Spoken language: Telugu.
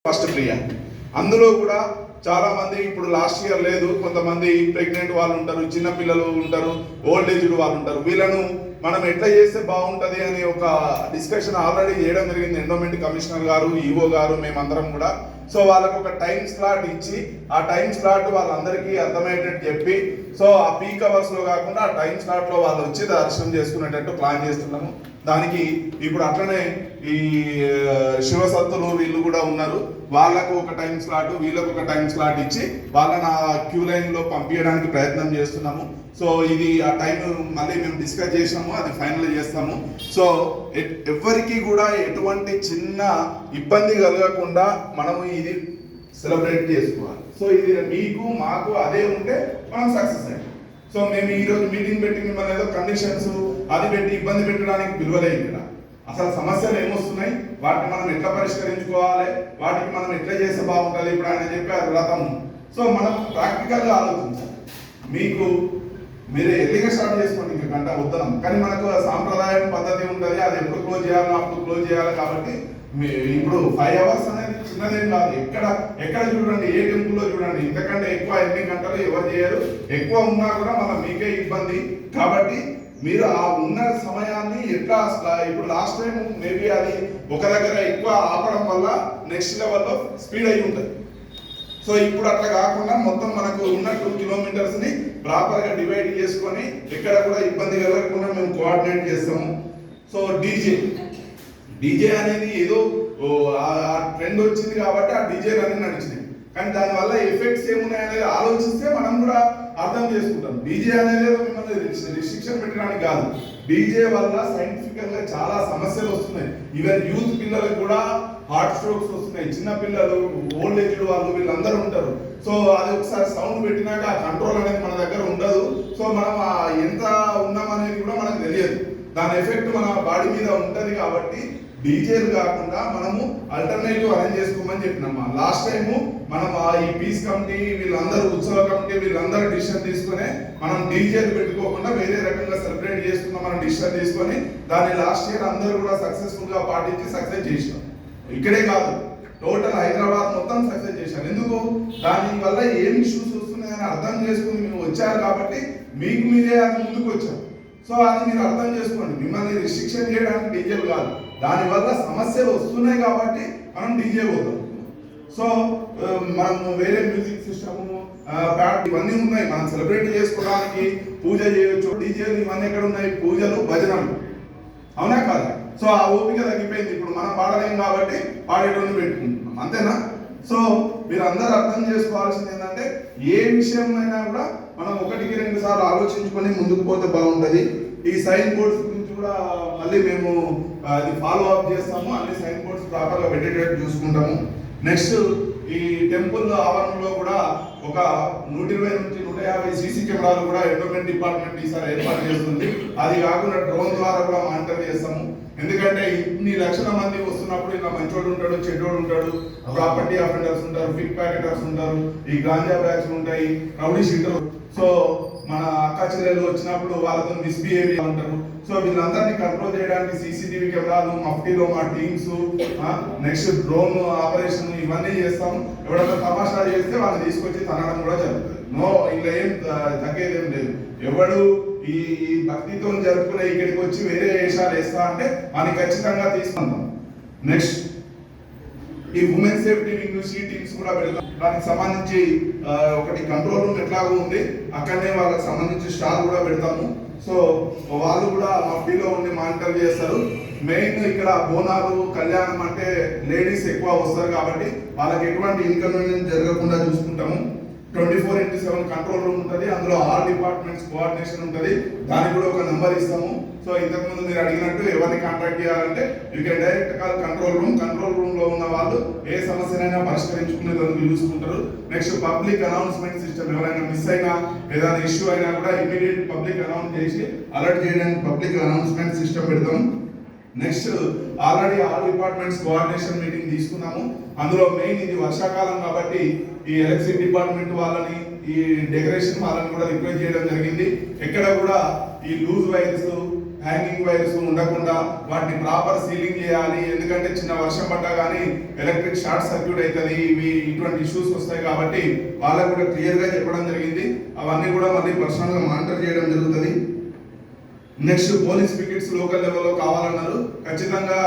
First free. అందులో కూడా చాలా మంది ఇప్పుడు లాస్ట్ ఇయర్ లేదు, కొంతమంది ప్రెగ్నెంట్ వాళ్ళు ఉంటారు, చిన్న పిల్లలు ఉంటారు, ఓల్డ్ ఏజ్డ్ వాళ్ళు ఉంటారు. వీళ్ళను మనం ఎట్లా చేస్తే బాగుంటుంది అనే ఒక డిస్కషన్ ఆల్రెడీ చేయడం జరిగింది. ఎండోమెంట్ కమిషనర్ గారు, ఈఓ గారు, మేమందరం కూడా. సో వాళ్ళకు ఒక టైం స్లాట్ ఇచ్చి ఆ టైం స్లాట్ వాళ్ళందరికీ అర్థమయ్యేటట్టు చెప్పి, సో ఆ పీక్ అవర్స్లో కాకుండా ఆ టైం స్లాట్లో వాళ్ళు వచ్చి దర్శనం చేసుకునేటట్టు ప్లాన్ చేస్తున్నాము. దానికి ఇప్పుడు అట్లనే ఈ శివసత్తులు వీళ్ళు కూడా ఉన్నారు, వాళ్ళకు ఒక టైం స్లాట్, వీళ్ళకు ఒక టైం స్లాట్ ఇచ్చి వాళ్ళని ఆ క్యూ లైన్లో పంపించడానికి ప్రయత్నం చేస్తున్నాము. సో ఇది ఆ టైం మళ్ళీ మేము డిస్కస్ చేసినాము, అది ఫైనల్ చేస్తాము. సో ఎవరికి కూడా ఎటువంటి చిన్న ఇబ్బంది కలగకుండా మనము ఇది సెలబ్రేట్ చేసుకోవాలి. సో ఇది మీకు మాకు అదే ఉంటే మనం సక్సెస్ అయ్యాం. సో మేము ఈరోజు మీటింగ్ పెట్టి మిమ్మల్ని ఏదో కండిషన్స్ అది పెట్టి ఇబ్బంది పెట్టడానికి పిలువలేదు ఇక్కడ. అసలు సమస్యలు ఏమొస్తున్నాయి, వాటిని మనం ఎట్లా పరిష్కరించుకోవాలి, వాటికి మనం ఎట్లా చేస్తే బాగుంటుంది. ఇప్పుడు ఆయన చెప్పారు రథము. సో మనం ప్రాక్టికల్గా ఆలోచించాలి. మీకు మీరు ఎర్లీగా స్టార్ట్ చేసుకోండి, ఇంకా గంట వద్దనం. కానీ మనకు సాంప్రదాయం పద్ధతి ఉంటుంది, అది ఎప్పుడు క్లోజ్ చేయాలో అప్పుడు క్లోజ్ చేయాలి. కాబట్టి ఇప్పుడు 5 hours అనేది చిన్నదేం కాదు. ఎక్కడ చూడండి, ఏ టెంపుల్లో చూడండి, ఇంతకంటే ఎక్కువ ఎన్ని గంటలు ఎవరు చేయరు. ఎక్కువ ఉన్నా కూడా మనం మీకే ఇబ్బంది. కాబట్టి మీరు ఆ ఉన్న సమయాన్ని ఎట్లా, ఇప్పుడు లాస్ట్ టైం మేబీ అది ఒక దగ్గర ఎక్కువ ఆపడం వల్ల నెక్స్ట్ లెవెల్లో స్పీడ్ అయి ఉంటుంది. సో ఇప్పుడు అట్లా కాకుండా మొత్తం మనకు ఉన్న 2 kilometers ప్రాపర్గా డివైడ్ చేసుకొని ఎక్కడ కూడా ఇబ్బంది కలగకుండా మేము కోఆర్డినేట్ చేస్తాము. సో డీజే అనేది ఏదో ఆ ట్రెండ్ వచ్చింది కాబట్టి ఆ డీజేలు అన్నీ నడిచినాయి. కానీ దానివల్ల ఎఫెక్ట్స్ ఏమున్నాయనేది ఆలోచిస్తే మనం కూడా అర్థం చేసుకుంటాం. డీజే అనేది మిమ్మల్ని రిస్ట్రిక్షన్ పెట్టడానికి కాదు. డీజే వల్ల సైంటిఫికల్ గా చాలా సమస్యలు వస్తున్నాయి. ఈవెన్ యూత్ పిల్లలకు కూడా హార్ట్ స్ట్రోక్స్ వస్తున్నాయి. చిన్న పిల్లలు, ఓల్డ్ ఏజ్డ్ వాళ్ళు, వీళ్ళందరూ ఉంటారు. సో అది ఒకసారి సౌండ్ పెట్టినాక ఆ కంట్రోల్ అనేది మన దగ్గర ఉండదు. సో మనం ఎంత ఉన్నామనేది కూడా మనకు తెలియదు. దాని ఎఫెక్ట్ మన బాడీ మీద ఉంటుంది. కాబట్టి డీజేలు కాకుండా మనము ఆల్టర్నేటివ్ అరేంజ్ చేసుకోమని చెప్పినాము. లాస్ట్ టైము మనం ఈ పీస్ కమిటీ వీళ్ళందరూ, ఉత్సవ కమిటీ వీళ్ళందరూ డిసిషన్ తీసుకుని మనం డీజేలు పెట్టుకోకుండా వేరే రకంగా సెలబ్రేట్ చేసుకున్నాం. మనం డిసిషన్ తీసుకొని దాన్ని లాస్ట్ ఇయర్ అందరూ కూడా సక్సెస్ఫుల్ గా పాటించి సక్సెస్ చేసినాం. ఇక్కడే కాదు, టోటల్ హైదరాబాద్ మొత్తం సక్సెస్ చేశాం. ఎందుకు? దాని వల్ల ఏం ఇష్యూస్ వస్తున్నాయని అర్థం చేసుకుని మేము వచ్చారు కాబట్టి మీకు మీరే అది ముందుకు వచ్చాం. సో అది మీరు అర్థం చేసుకోండి. మిమ్మల్ని రిస్ట్రిక్షన్ చేయడానికి డీజేలు కాదు, దానివల్ల సమస్యలు వస్తున్నాయి కాబట్టి మనం డీజే పోతాం. సో మనం వేరే మ్యూజిక్ సిస్టమ్ ఇవన్నీ ఉన్నాయి మనం సెలబ్రేట్ చేసుకోవడానికి, పూజ చేయొచ్చు. డీజేలు ఇవన్నీ ఎక్కడ ఉన్నాయి? పూజలు, భజనలు, అవునా కాదా? సో ఆ ఓపిక తగ్గిపోయింది. ఇప్పుడు మనం పాడలేం కాబట్టి పాడేటోని పెట్టుకుంటున్నాం, అంతేనా? సో మీరు అందరూ అర్థం చేసుకోవాల్సింది ఏంటంటే ఏ విషయం అయినా కూడా మనం 1-2 సార్లు ఆలోచించుకొని ముందుకు పోతే బాగుంటుంది. ఈ సైన్ బోర్డ్స్ గురించి కూడా మళ్ళీ మేము అది ఫాలో అప్ చేస్తాము. అన్ని సైన్ బోర్డ్స్ ప్రాపర్గా పెట్టేటట్టు చూసుకుంటాము. నెక్స్ట్ ఈ టెంపుల్ ఆవరణలో కూడా ఒక 120 నుంచి 150 సీసీ కెమెరాలు కూడా ఎండోమెంట్ డిపార్ట్మెంట్ ఈసారి ఏర్పాటు చేస్తుంది. అది కాకుండా డ్రోన్ ద్వారా కూడా మానిటర్ చేస్తాము. ఎందుకంటే ఇన్ని లక్షల మంది వస్తున్నప్పుడు ఇలా మంచోడు ఉంటాడు, చెడ్డోడు ఉంటాడు, ప్రాపర్టీ అఫెండర్స్ ఉంటారు, పిక్ ప్యాకెటర్స్ ఉంటారు, ఈ గాంజా బ్యాగ్స్ ఉంటాయి, రౌడీ షీటర్. సో మన అక్క చెల్లెలు వచ్చినప్పుడు వాళ్ళతో మిస్బిహేవియర్ ఉంటారు. సో వీళ్ళందరినీ కంట్రోల్ చేయడానికి సీసీటీవీ కెమెరాలు, మఫ్టీలో మా టీమ్స్, నెక్స్ట్ డ్రోన్ ఆపరేషన్ ఇవన్నీ చేస్తాం. ఎవరైనా తమాషా చేస్తే వాళ్ళని తీసుకొచ్చి తనడం కూడా జరుగుతుంది. నో, ఇంకా ఏం తగ్గేదేం లేదు. ఎవడు ఈ భక్తితో జరుపుకునే ఇక్కడికి వచ్చి వేరే వేషాలు వేస్తా అంటే అని ఖచ్చితంగా తీసుకుంటాం. నెక్స్ట్ ఈ ఉమెన్ సేఫ్టీ వింగ్ టీమ్స్ కూడా పెడతాం. దానికి సంబంధించి ఒకటి కంట్రోల్ రూమ్ ఎట్లాగో ఉంది, అక్కడనే వాళ్ళకి సంబంధించి స్టార్ కూడా పెడతాము. సో వాళ్ళు కూడా మఫ్టీలో ఉండి మానిటర్ చేస్తారు. మెయిన్ ఇక్కడ బోనాలు, కళ్యాణం అంటే లేడీస్ ఎక్కువ వస్తారు కాబట్టి వాళ్ళకి ఎటువంటి ఇన్కన్వీనియన్స్ జరగకుండా చూసుకుంటాము. 24/7 కంట్రోల్ రూమ్ ఉంటుంది. అందులో ఆల్ డిపార్ట్మెంట్స్ కోఆర్డినేషన్ ఉంటుంది. దానికి కూడా ఒక నెంబర్ ఇస్తాము. సో ఇంతకుముందు మీరు అడిగినట్టు ఎవరిని కాంటాక్ట్ చేయాలంటే you can direct call control room. Control room లో ఉన్న వాళ్ళు ఏ సమస్యనైనా పరిష్కరించుకునేందుకు చూసుకుంటారు. నెక్స్ట్ పబ్లిక్ అనౌన్స్మెంట్ సిస్టమ్, ఎవరైనా మిస్ అయినా ఏదైనా ఇష్యూ అయినా కూడా ఇమీడియట్ పబ్లిక్ అనౌన్స్ చేసి అలర్ట్ చేయడానికి పబ్లిక్ అనౌన్స్మెంట్ సిస్టమ్ పెడతాం. Next already all departments coordination meeting తీసుకున్నాము. అందులో మెయిన్ ఇది వర్షాకాలం కాబట్టి ఈ ఎలక్ట్రిసిటీ డిపార్ట్మెంట్ వాళ్ళని, ఈ డెకరేషన్ వాళ్ళని కూడా రిక్వెస్ట్ చేయడం జరిగింది. ఎక్కడ కూడా ఈ లూజ్ వైర్స్, హ్యాంగింగ్ వైర్స్ ఉండకుండా వాటిని ప్రాపర్ సీలింగ్ చేయాలి. ఎందుకంటే చిన్న వర్షం పడ్డా కానీ ఎలక్ట్రిక్ షార్ట్ సర్క్యూట్ అవుతుంది, ఇవి ఇటువంటి ఇష్యూస్ వస్తాయి కాబట్టి వాళ్ళకు కూడా క్లియర్ గా చెప్పడం జరిగింది. అవన్నీ కూడా మళ్ళీ పర్సనల్ గా మానిటర్ చేయడం జరుగుతుంది. నెక్స్ట్ పోలీస్ పికెట్స్ లోకల్ లెవెల్లో కావాలన్నారు. ఖచ్చితంగా